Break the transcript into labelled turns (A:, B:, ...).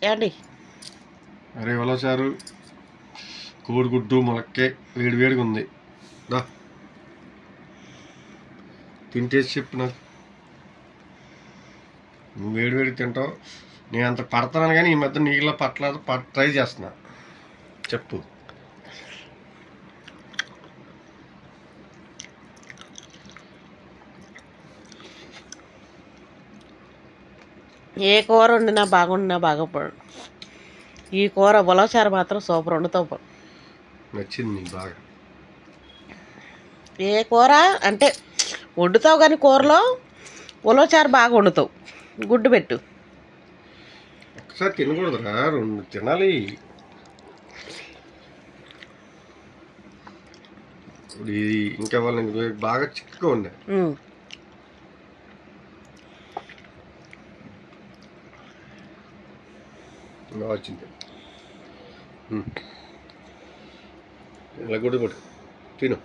A: ఏండి
B: అరే ఉలవచారు కోడిగుడ్డు ములక్కాయ వేడి వేడిగా ఉంది దా తింటేసి చెప్పు నాకు నువ్వు వేడి వేడికి తింటావు నేను అంత పడతాను కానీ ఈ మధ్య నీళ్ళ పట్టలేదు ట్రై చేస్తున్నా చెప్పు
A: ఏ కూర వండినా బాగుండినా బాగోపడు. ఈ కూర ఉలవచారు మాత్రం సూపర్ వండుతావు.
B: నచ్చింది నీకు బాగా?
A: ఏ కూర అంటే వండుతావు కానీ కూరలో ఉలవచారు బాగా వండుతావు. గుడ్డు పెట్టు.
B: ఒకసారి తినకూడదురా, రెండు తినాలి. ఇది ఇంకా వాళ్ళని బాగా చిక్కగా ఉండే వచ్చింది. ఇలా గుడ్డు కొట్టు తిను.